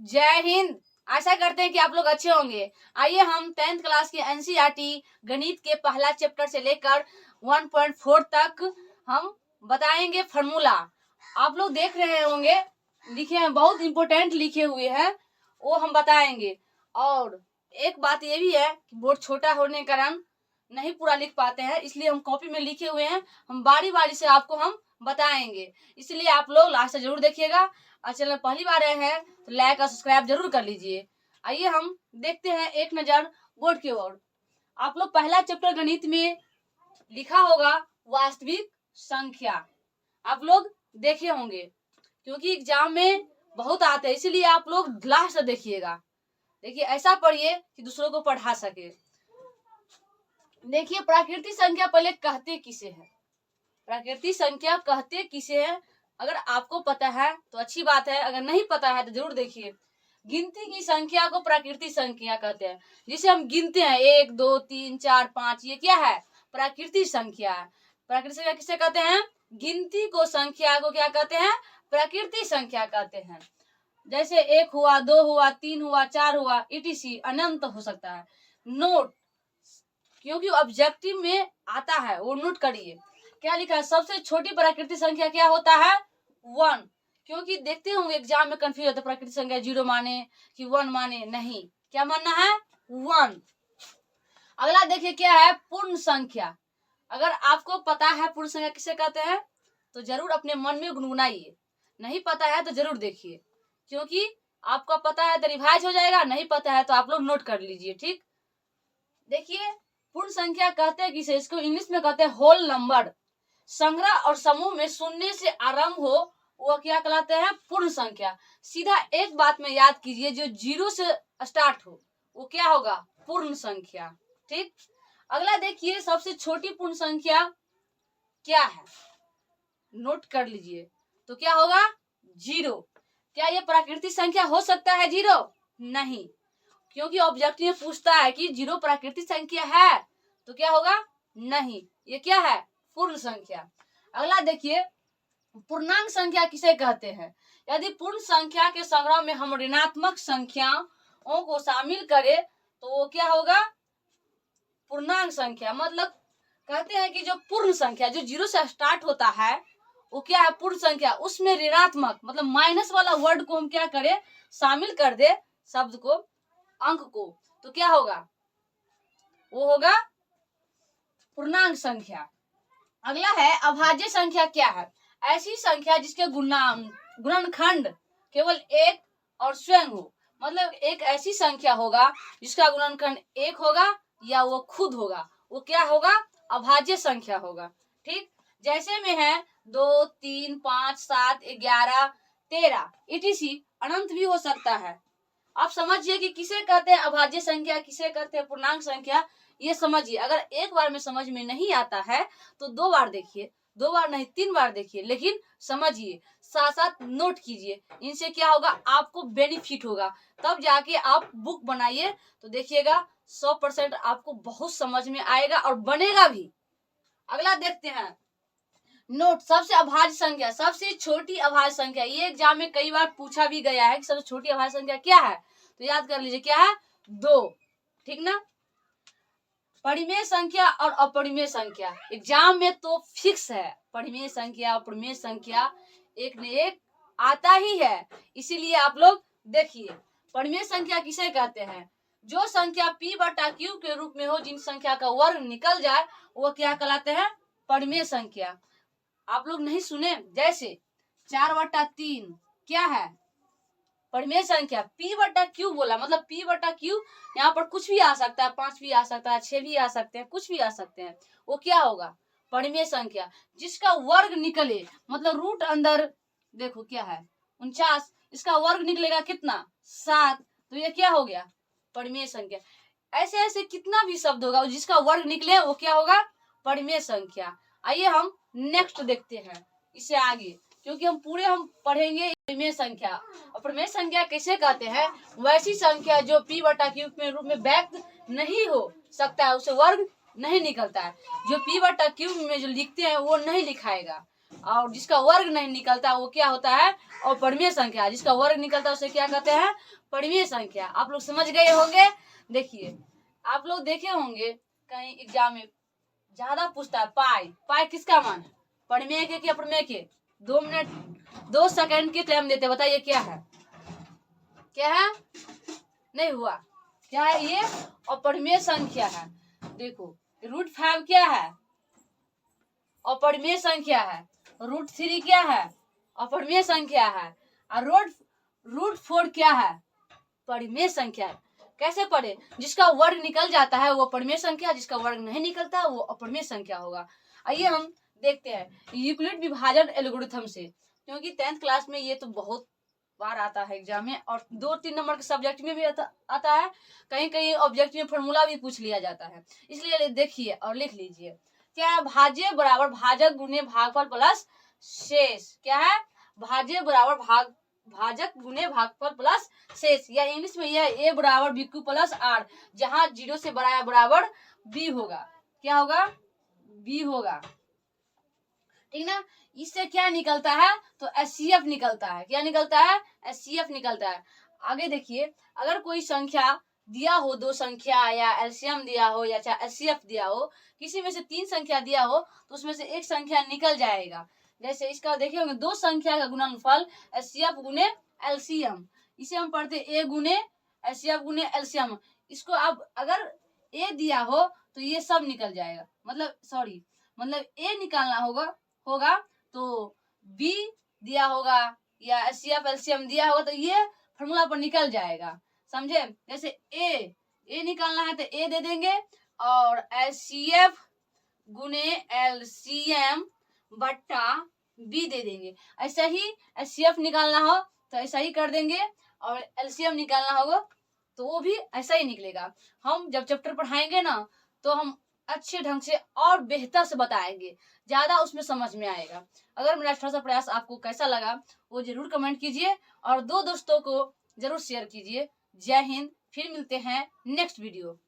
जय हिंद। आशा करते हैं कि आप लोग अच्छे होंगे। आइए हम 10th क्लास के एनसीईआरटी गणित के पहला चैप्टर से लेकर 1.4 तक हम बताएंगे फॉर्मूला। आप लोग देख रहे होंगे लिखे हैं, बहुत इंपॉर्टेंट लिखे हुए हैं, वो हम बताएंगे। और एक बात ये भी है कि बोर्ड छोटा होने के कारण नहीं पूरा लिख पाते हैं, इसलिए हम कॉपी में लिखे हुए हैं, हम बारी बारी से आपको हम बताएंगे। इसलिए आप लोग लास्ट तक जरूर देखिएगा। और चैनल पहली बार आए हैं तो लाइक और सब्सक्राइब जरूर कर लीजिए। आइए हम देखते हैं एक नजर बोर्ड की ओर। आप लोग पहला चैप्टर गणित में लिखा होगा वास्तविक संख्या, आप लोग देखे होंगे क्योंकि एग्जाम में बहुत आते हैं, इसीलिए आप लोग लास्ट तक देखिएगा। देखिए ऐसा पढ़िए कि दूसरों को पढ़ा सके। देखिए प्राकृतिक संख्या पहले कहते किसे है, प्राकृतिक संख्या कहते किसे है। अगर आपको पता है तो अच्छी बात है, अगर नहीं पता है तो जरूर देखिए। गिनती की संख्या को प्राकृतिक संख्या कहते हैं, जिसे हम गिनते हैं 1 2 3 4 5, ये क्या है? प्राकृतिक संख्या है। प्राकृतिक संख्या किसे कहते हैं? गिनती को संख्या को क्या कहते हैं? प्राकृतिक संख्या कहते हैं। जैसे 1 हुआ, 2 हुआ, 3 हुआ, 4 हुआ, इटीसी अनंत हो सकता है। नोट, क्योंकि ऑब्जेक्टिव में आता है वो नोट करिए। क्या लिखा है? सबसे छोटी प्राकृतिक संख्या क्या होता है? 1। क्योंकि देखते होंगे एग्जाम में कंफ्यूज होता है, प्राकृतिक संख्या 0 माने कि 1 माने। नहीं, क्या मानना है? 1। अगला देखिए क्या है? पूर्ण संख्या। अगर आपको पता है पूर्ण संख्या किसे कहते हैं तो जरूर अपने मन में गुनगुनाइए, नहीं पता है तो जरूर देखिए, क्योंकि आपको पता है तो रिवाइज हो जाएगा, नहीं पता है तो आप लोग नोट कर लीजिए। ठीक, देखिए पूर्ण संख्या कहते हैं किसे? इसको इंग्लिश में कहते हैं होल नंबर। संग्रह और समूह में शून्य से आरंभ हो वो क्या कहलाते हैं? पूर्ण संख्या। सीधा एक बात में याद कीजिए, जो 0 से स्टार्ट हो वो क्या होगा? पूर्ण संख्या। ठीक, अगला देखिए सबसे छोटी पूर्ण संख्या क्या है, नोट कर लीजिए। तो क्या होगा? 0। क्या ये प्राकृतिक संख्या हो सकता है 0? नहीं, क्योंकि ऑब्जेक्टिव पूछता है कि 0 प्राकृतिक संख्या है, तो क्या होगा? नहीं, ये क्या है? पूर्ण संख्या। अगला देखिए पूर्णांक संख्या किसे कहते हैं? यदि पूर्ण संख्या के संग्रह में हम ऋणात्मक संख्याओं को शामिल करें तो वो क्या होगा? पूर्णांक संख्या। मतलब कहते हैं कि जो पूर्ण संख्या जो 0 से स्टार्ट होता है वो क्या है? पूर्ण संख्या। उसमें ऋणात्मक मतलब माइनस वाला वर्ड को हम क्या करें? शामिल कर दे, शब्द को, अंक को, तो क्या होगा? वो होगा पूर्णांक संख्या। अगला है अभाज्य संख्या। क्या है? ऐसी संख्या जिसके गुणनखंड केवल एक और स्वयं हो। मतलब एक ऐसी संख्या होगा जिसका गुणनखंड 1 होगा या वो खुद होगा, वो क्या होगा? अभाज्य संख्या होगा। ठीक, जैसे में है 2 3 5 7 11 13 इटीसी अनंत भी हो सकता है। आप समझिए कि किसे कहते हैं अभाज्य संख्या, किसे कहते हैं पूर्णांक संख्या, ये समझिए। अगर एक बार में समझ में नहीं आता है तो 2 बार देखिए, 2 बार नहीं 3 बार देखिए, लेकिन समझिए, साथ साथ नोट कीजिए। इनसे क्या होगा? आपको बेनिफिट होगा, तब जाके आप बुक बनाइए तो देखिएगा 100% आपको बहुत समझ में आएगा और बनेगा भी। अगला देखते हैं नोट, सबसे अभाज्य संख्या, सबसे छोटी अभाज्य संख्या। ये एग्जाम में कई बार पूछा भी गया है कि सबसे छोटी अभाज्य संख्या क्या है, तो याद कर लीजिए क्या है? 2। ठीक ना? परिमेय संख्या और अपरिमेय संख्या एग्जाम में तो फिक्स है, परिमेय संख्या अपरिमेय संख्या एक न एक आता ही है, इसीलिए आप लोग देखिए। परिमेय संख्या किसे कहते हैं? जो संख्या p/q के रूप में हो, जिन संख्या का वर्ग निकल जाए वो क्या कहलाते हैं? परिमेय संख्या। आप लोग नहीं सुने? जैसे 4/3 क्या है? परिमेय संख्या। p/q बोला मतलब p/q, यहाँ पर कुछ भी आ सकता है, 5 भी आ सकता है, 6 भी आ सकते हैं, कुछ भी आ सकते हैं, वो क्या होगा? परिमेय संख्या। जिसका वर्ग निकले मतलब रूट अंदर देखो क्या है? 49, इसका वर्ग निकलेगा कितना? 7, तो ये क्या हो गया? परिमेय संख्या। ऐसे ऐसे कितना भी शब्द होगा जिसका वर्ग निकले वो क्या होगा? परिमेय संख्या। आइए हम नेक्स्ट देखते हैं इससे आगे, क्योंकि हम पूरे हम पढ़ेंगे परिमेय संख्या। और परिमेय संख्या कैसे कहते हैं? वैसी संख्या जो p/q के रूप में व्यक्त नहीं हो सकता है, उसे वर्ग नहीं निकलता है। जो p/q में जो लिखते हैं वो नहीं लिखाएगा। और जिसका वर्ग नहीं निकलता वो क्या होता है, अपरिमेय संख्या। जिसका वर्ग निकलता है उसे क्या कहते हैं, परिमेय संख्या। आप लोग समझ गए होंगे। देखिए आप लोग देखे होंगे कहीं एग्जाम में ज्यादा पूछता है पाई। पाई किसका मान है, परिमेय के कि अपरिमेय के। 2 मिनट 2 सेकंड की टाइम देते, बताइए क्या है, क्या है, नहीं हुआ, क्या है ये, अपरिमेय संख्या है। देखो √5 क्या है, अपरिमेय संख्या है। √3 क्या है, अपरिमेय संख्या है। और √4 क्या है, परिमेय संख्या है। कैसे पढ़े, जिसका वर्ग निकल जाता है वो परिमेय संख्या, जिसका वर्ग नहीं निकलता वो अपरिमेय संख्या होगा। आइए हम देखते हैं यूक्लिड विभाजन एल्गोरिथम से, क्योंकि 10th क्लास में ये तो बहुत बार आता है एग्जाम में, और 2-3 नंबर के सब्जेक्ट में भी आता है, कहीं कहीं ऑब्जेक्ट में फॉर्मूला भी पूछ लिया जाता है। इसलिए देखिए और लिख लीजिए, क्या है, भाज्य बराबर भाजक गुने भागफल प्लस शेष। क्या है, भाज्य बराबर भाजक गुने भागफल प्लस शेष, या इंग्लिश में यह a बराबर bq प्लस r, जहां 0 से बड़ा या बराबर b होगा। क्या होगा, b होगा, ठीक ना। इससे क्या निकलता है, तो HCF निकलता है। क्या निकलता है, HCF निकलता है। आगे देखिए, अगर कोई संख्या दिया हो, 2 संख्या या एलसीएम दिया हो या चाहे HCF दिया हो, किसी में से 3 संख्या दिया हो तो उसमें से एक संख्या निकल जाएगा। जैसे इसका देखिए होंगे 2 संख्या का गुणनफल HCF गुने LCM, इसे हम पढ़ते A गुने HCF गुने LCM। इसको अब अगर A दिया हो तो ये सब निकल जाएगा, मतलब A निकालना होगा तो B दिया होगा या HCF LCM दिया होगा तो ये फॉर्मूला पर निकल जाएगा, समझे। जैसे A निकालना है तो A दे देंगे और HCF गुने LCM बट्टा B दे देंगे। ऐसा ही HCF निकालना हो तो ऐसा ही कर देंगे, और LCM निकालना होगा तो वो भी ऐसा ही निकलेगा। हम जब चैप्टर पढ़ाएंगे ना तो हम अच्छे ढंग से और बेहतर से बताएंगे, ज्यादा उसमें समझ में आएगा। अगर मेरा छोटा सा प्रयास आपको कैसा लगा वो जरूर कमेंट कीजिए और 2 दोस्तों को जरूर शेयर कीजिए। जय हिंद, फिर मिलते हैं नेक्स्ट वीडियो।